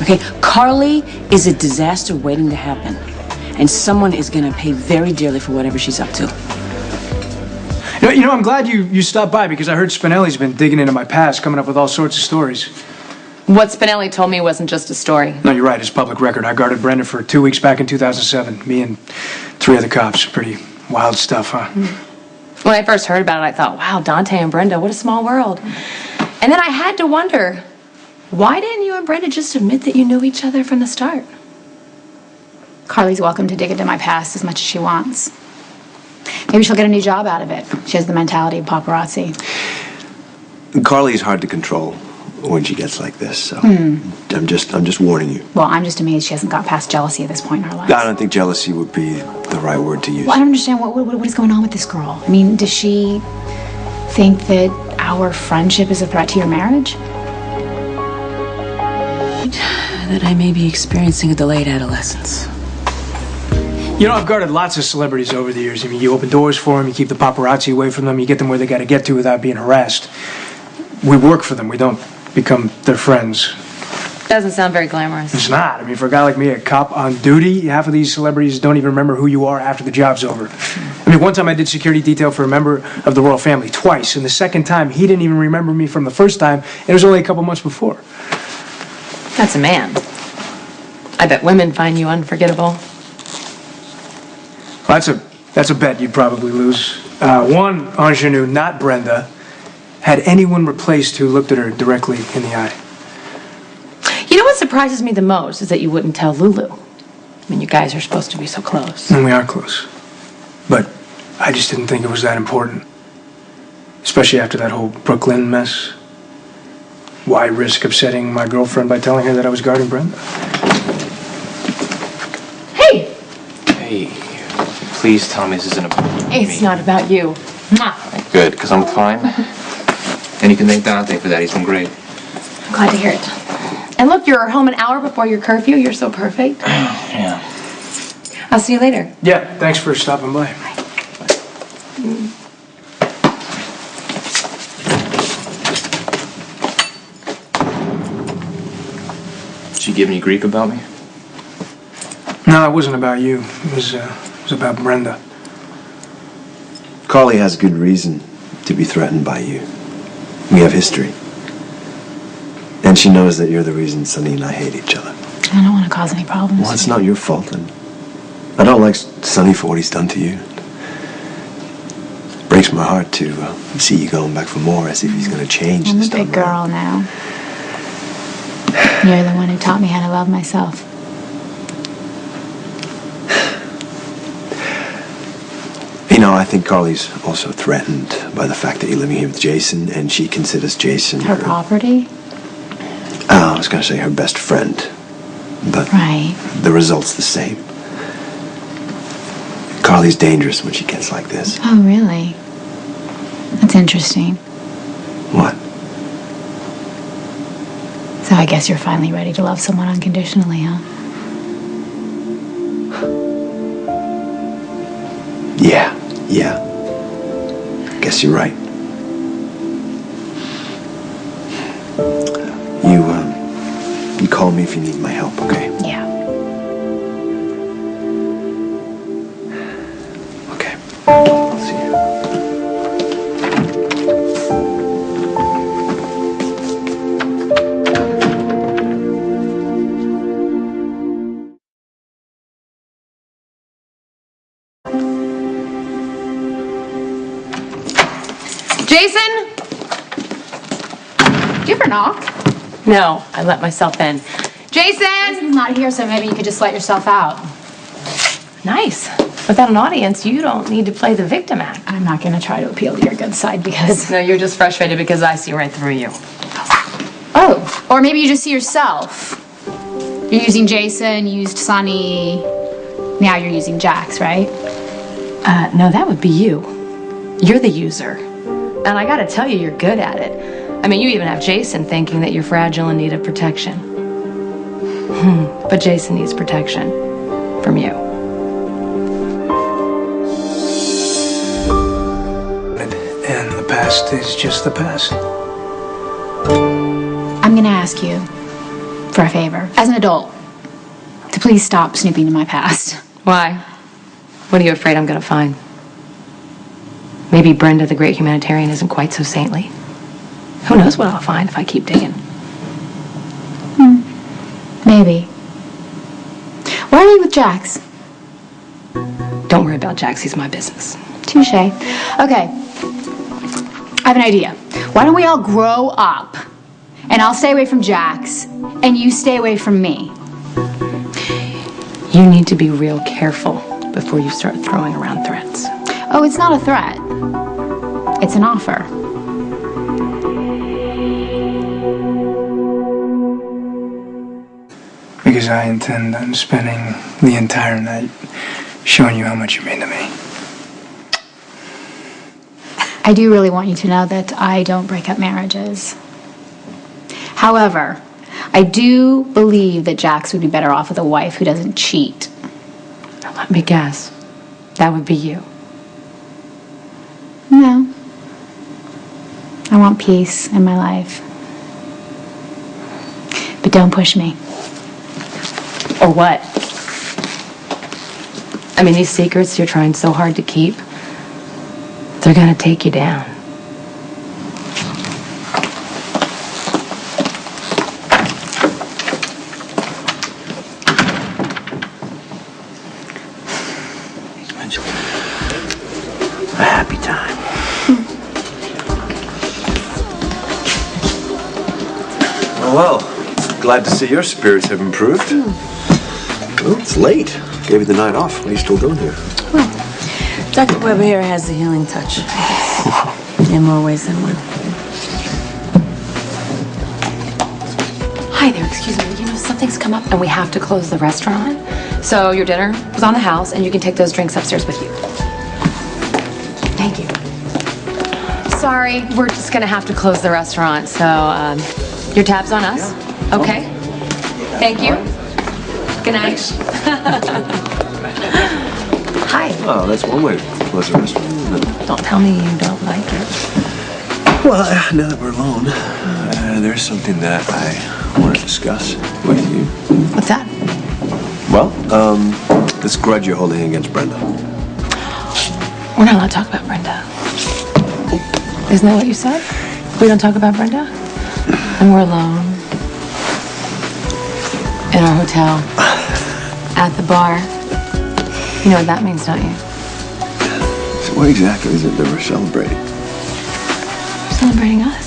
Okay, Carly is a disaster waiting to happen. And someone is gonna pay very dearly for whatever she's up to. You know, I'm glad you stopped by because I heard Spinelli's been digging into my past, coming up with all sorts of stories. What Spinelli told me wasn't just a story. No, you're right. It's public record. I guarded Brenda for 2 weeks back in 2007. Me and 3 other cops. Pretty wild stuff, huh? When I first heard about it, I thought, wow, Dante and Brenda, what a small world. And then I had to wonder, why didn't you and Brenda just admit that you knew each other from the start? Carly's welcome to dig into my past as much as she wants. Maybe she'll get a new job out of it. She has the mentality of paparazzi. Carly's hard to control when she gets like this, so I'm just warning you. Well, I'm just amazed she hasn't got past jealousy at this point in her life. I don't think jealousy would be the right word to use. Well, I don't understand what is going on with this girl. I mean, does she think that our friendship is a threat to your marriage? That I may be experiencing a delayed adolescence. You know, I've guarded lots of celebrities over the years. I mean, you open doors for them, you keep the paparazzi away from them, you get them where they got to get to without being harassed. We work for them. We don't become their friends. Doesn't sound very glamorous. It's not. I mean, for a guy like me, a cop on duty, half of these celebrities don't even remember who you are after the job's over. I mean, one time I did security detail for a member of the royal family, twice. And the second time, he didn't even remember me from the first time. And it was only a couple months before. That's a man. I bet women find you unforgettable. Well, that's a bet you'd probably lose. One ingenue, not Brenda, had anyone replaced who looked at her directly in the eye. You know what surprises me the most is that you wouldn't tell Lulu. I mean, you guys are supposed to be so close. And we are close. But I just didn't think it was that important. Especially after that whole Brooklyn mess. Why risk upsetting my girlfriend by telling her that I was guarding Brenda? Hey! Hey, please tell me this isn't about me. It's not about you. Mwah. Good, because I'm fine. And you can thank Dante for that. He's been great. I'm glad to hear it. And look, you're home an hour before your curfew. You're so perfect. Yeah. I'll see you later. Yeah, thanks for stopping by. Did she give any grief about me? No, it wasn't about you. It was about Brenda. Carly has good reason to be threatened by you. We have history. And she knows that you're the reason Sonny and I hate each other. I don't want to cause any problems. Well, it's not your fault, and I don't like Sonny for what he's done to you. It breaks my heart to see you going back for more, as if he's going to change I'm this a big time girl around. now. You're the one who taught me how to love myself. You know, I think Carly's also threatened by the fact that you're living here with Jason, and she considers Jason Her property? I was going to say her best friend, but Right. the result's the same. Carly's dangerous when she gets like this. Oh, really? That's interesting. What? So I guess you're finally ready to love someone unconditionally, huh? Yeah. Guess you're right. You call me if you need my help, okay? Yeah. Okay. I'll see you. Jason? Did you ever knock? No, I let myself in. Jason! Jason's not here, so maybe you could just let yourself out. Nice. Without an audience, you don't need to play the victim act. I'm not going to try to appeal to your good side because... No, you're just frustrated because I see right through you. Oh, or maybe you just see yourself. You're using Jason, you used Sonny, now you're using Jax, right? No, that would be you. You're the user. And I gotta tell you, you're good at it. I mean, you even have Jason thinking that you're fragile and need of protection. But Jason needs protection from you. And the past is just the past. I'm going to ask you, for a favor, as an adult, to please stop snooping in my past. Why? What are you afraid I'm gonna find? Maybe Brenda, the great humanitarian, isn't quite so saintly. Who knows what I'll find if I keep digging? Maybe. Why are you with Jax? Don't worry about Jax, he's my business. Touche. Okay. I have an idea. Why don't we all grow up? And I'll stay away from Jax, and you stay away from me. You need to be real careful before you start throwing around threats. Oh, it's not a threat. It's an offer. Because I intend on spending the entire night showing you how much you mean to me. I do really want you to know that I don't break up marriages. However, I do believe that Jax would be better off with a wife who doesn't cheat. Now, let me guess. That would be you. No. I want peace in my life. But don't push me. Or what? I mean, these secrets you're trying so hard to keep, they're gonna take you down. A happy time. Well, glad to see your spirits have improved. Well, it's late. Gave you the night off. What are you still doing here? Well, Dr. Weber here has the healing touch, I guess. In more ways than one. Hi there, excuse me. You know, something's come up and we have to close the restaurant. So your dinner was on the house and you can take those drinks upstairs with you. Thank you. Sorry, we're just gonna have to close the restaurant, so your tab's on us. Yeah. Okay. Thank you. Good night. Hi. Oh, that's one way to close a restaurant, isn't it? Don't tell me you don't like it. Well, now that we're alone, there's something that I want to discuss with you. What's that? Well, this grudge you're holding against Brenda. We're not allowed to talk about Brenda. Isn't that what you said? We don't talk about Brenda? And we're alone. In our hotel. At the bar. You know what that means, don't you? So what exactly is it that we're celebrating? We're celebrating us.